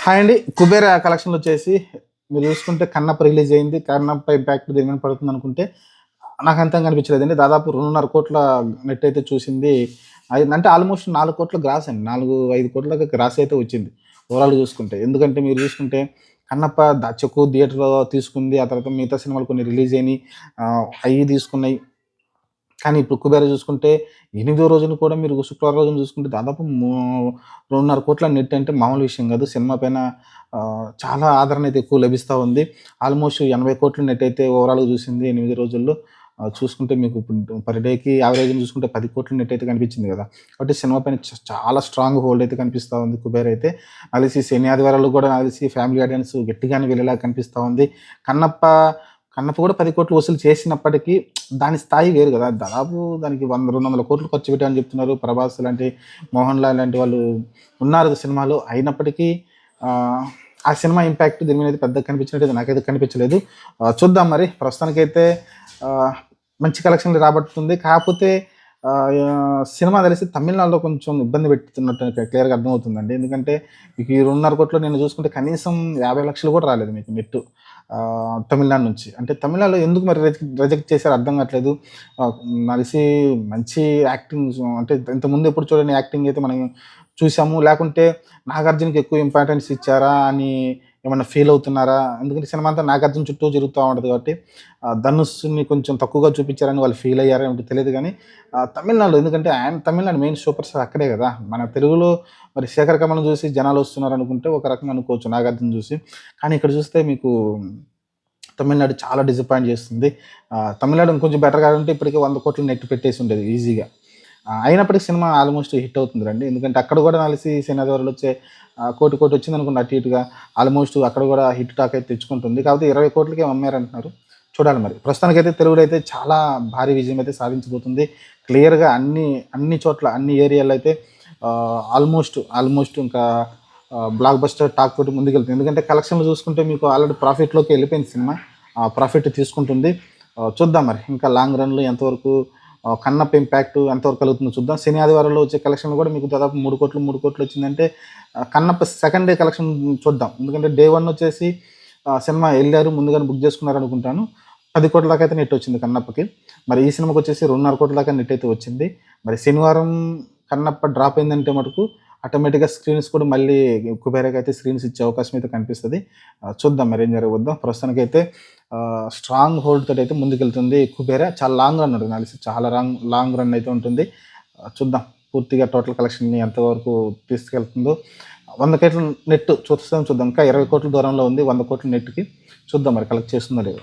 Hi అండి. కుబేర కలెక్షన్‌లో వచ్చేసి మీరు చూసుకుంటే 'కన్నప్ప' రిలీజ్ అయింది. 'కన్నప్ప' ఇంపాక్ట్ దీని మీద పడుతుందనుకుంటే నాకంతగా అనిపించలేదండి. దాదాపు 2.5 కోట్ల నెట్ అయితే చూసింది. అంటే ఆల్మోస్ట్ 4 కోట్ల గ్రాస్ అండి. 4, 5 కోట్ల దాకా గ్రాస్ అయితే వచ్చింది. ఓవరాల్‌గా చూసుకుంటే. ఎందుకంటే మీరు చూసుకుంటే 'కన్నప్ప' ఎక్కువ థియేటర్‌లో తీసుకుంది. ఆ తర్వాత మిగతా సినిమాలు కొన్ని రిలీజ్ అయినాయి. అయి తీసుకున్నాయి. కానీ ఇప్పుడు 'కుబేర' చూసుకుంటే ఎనిమిదో రోజున కూడా మీరు శుక్రవారం రోజున చూసుకుంటే దాదాపు 2.5 కోట్ల నెట్ అంటే మామూలు విషయం కాదు. సినిమా పైన చాలా ఆదరణ అయితే ఎక్కువ లభిస్తా ఉంది. ఆల్మోస్ట్ 80 కోట్ల నెట్ అయితే ఓవరాల్‌గా చూసింది 8 రోజుల్లో. చూసుకుంటే మీకు ఇప్పుడు పర్ డేకి యావరేజ్‌ని చూసుకుంటే 10 కోట్ల నెట్ అయితే కనిపించింది కదా! కాబట్టి సినిమా పైన చాలా స్ట్రాంగ్ హోల్డ్ అయితే కనిపిస్తా ఉంది 'కుబేర' అయితే. నాకు తెలిసి శని, ఆదివారాలు కూడా నాకు తెలిసి ఫ్యామిలీ ఆడియన్స్ గట్టిగానే వెళ్ళేలా కనిపిస్తా ఉంది. 'కన్నప్ప' కూడా 10 కోట్లు వసూలు చేసినప్పటికీ దాని స్థాయి వేరు గదా! దాదాపు దానికి 100, 200 కోట్లు ఖర్చు పెట్టామని చెప్తున్నారు. 'ప్రభాస్' లాంటి, 'మోహన్ లాల్' లాంటి వాళ్ళు ఉన్నారు సినిమాలో. అయినప్పటికీ ఆహ్, ఆ సినిమా ఇంపాక్ట్ దీని మీద అయితే పెద్దగా కనిపించినట్టయితే నాకైతే కనిపించలేదు. చూద్దాం మరి. ప్రస్తుతానికైతే ఆహ్, మంచి కలెక్షన్‌లు రాబట్టుతుంది. కాకపోతే సినిమా తెలిసి తమిళనాడులో కొంచెం ఇబ్బంది పెడుతున్నట్టు క్లియర్‌గా అర్థమవుతుందండి. ఎందుకంటే మీకు ఈ 2.5 కోట్లు నేను చూసుకుంటే కనీసం 50,00,000 కూడా రాలేదు మీకు నెట్టు. తమిళనాడు నుంచి. అంటే తమిళనాడులో ఎందుకు మరి రిజెక్ట్ చేశారో అర్థం కావట్లేదు. నాకు తెలిసి మంచి యాక్టింగ్ అంటే ఇంతకుముందు ఎప్పుడు చూడని యాక్టింగ్ అయితే మనం చూసాము. లేకుంటే 'నాగార్జునకి' ఎక్కువ ఇంపార్టెన్స్ ఇచ్చారా అని ఏమన్నా ఫీల్ అవుతున్నారా? ఎందుకంటే సినిమా అంతా 'నాగార్జున' చుట్టూ తిరుగుతా ఉంటది కాబట్టి 'ధనుష్‌ని' కొంచెం తక్కువగా చూపించారని వాళ్ళు ఫీల్ అయ్యారో ఏమిటో తెలీదు గానీ తమిళనాడులో ఎందుకంటే ఆయన తమిళనాడు మెయిన్ సూపర్ స్టార్ అక్కడే గదా! మన తెలుగులో మరి 'శేఖర్ కమల్‌ని' చూసి జనాలొస్తున్నారనుకుంటే ఒక రకంగా అనుకోవచ్చు 'నాగార్జున' చూసి. కానీ ఇక్కడ చూస్తే మీకు తమిళనాడు చాలా డిసప్పాయింట్ చేస్తుంది. తమిళనాడు ఇంకొంచెం బెటర్ కావాలంటే ఇప్పటికే 100 కోట్లు నెట్ పెట్టేసి ఉండేది ఈజీగా. అయినప్పటికీ సినిమా ఆల్మోస్ట్ హిట్ అవుతుందిలెండి. ఎందుకంటే అక్కడ కూడా నాకు తెలిసి సినిమా వచ్చే కోటి కోటి వచ్చిందనుకోండి అటు ఇటుగా ఆల్మోస్ట్ అక్కడ కూడా హిట్ టాక్ అయితే తెచ్చుకుంటుంది. కాకపోతే 20 కోట్లకే అమ్మారంటున్నారు. చూడాలి మరి. ప్రస్తుతానికైతే తెలుగులో అయితే చాలా భారీ విజయం అయితే సాధించబోతుంది. క్లియర్‌గా అన్ని చోట్ల అన్ని ఏరియాలో అయితే ఆల్మోస్ట్ ఇంకా బ్లాక్ బస్టర్ టాక్ తోటి ముందుకెళ్తుంది. ఎందుకంటే కలెక్షన్‌లు చూసుకుంటే మీకు ఆల్రెడీ ప్రాఫిట్‌లోకి వెళ్ళిపోయింది సినిమా. ప్రాఫిట్ తీసుకుంటుంది. చూద్దాం మరి. ఇంకా లాంగ్ రన్‌లో ఎంతవరకు 'కన్నప్ప' ఇంపాక్ట్ ఎంతవరకు కలుగుతుందో చూద్దాం. శని, ఆదివారాల్లో వచ్చే కలెక్షన్‌లు కూడా మీకు దాదాపు 3 కోట్లు వచ్చిందంటే 'కన్నప్ప' సెకండ్ డే కలెక్షన్ చూద్దాం. ఎందుకంటే డే 1 వచ్చేసి సినిమా ఎళ్లారు ముందుగానే బుక్ చేసుకున్నారనుకుంటాను. 10 కోట్ల దాకా అయితే నెట్ వచ్చింది 'కన్నప్పకి.' మరి ఈ సినిమాకి వచ్చేసి 2.5 కోట్ల దాకా నెట్ అయితే వచ్చింది. మరి శనివారం 'కన్నప్ప' డ్రాప్ అయిందంటే మటుకు ఆటోమేటిక్‌గా స్క్రీన్స్ కూడా మళ్ళీ 'కుబేరా'కి అయితే స్క్రీన్స్ ఇచ్చే అవకాశం అయితే కనిపిస్తది. చూద్దాం మరి ఏం జరగబోద్దో. ప్రస్తుతానికైతే స్ట్రాంగ్ హోల్డ్ తోటైతే ముందుకెళ్తుంది 'కుబేర'. చాలా లాంగ్ రన్ ఉంటుంది నాకు తెలిసి. చాలా లాంగ్ రన్ అయితే ఉంటుంది. చూద్దాం పూర్తిగా టోటల్ కలెక్షన్‌ని ఎంతవరకు తీసుకెళ్తుందో. 100 కోట్ల నెట్ చూద్దాం. ఇంకా 20 కోట్ల దూరంలో ఉంది 100 కోట్ల నెట్‌కి. చూద్దాం మరి కలెక్ట్ చేస్తుందో లేదో.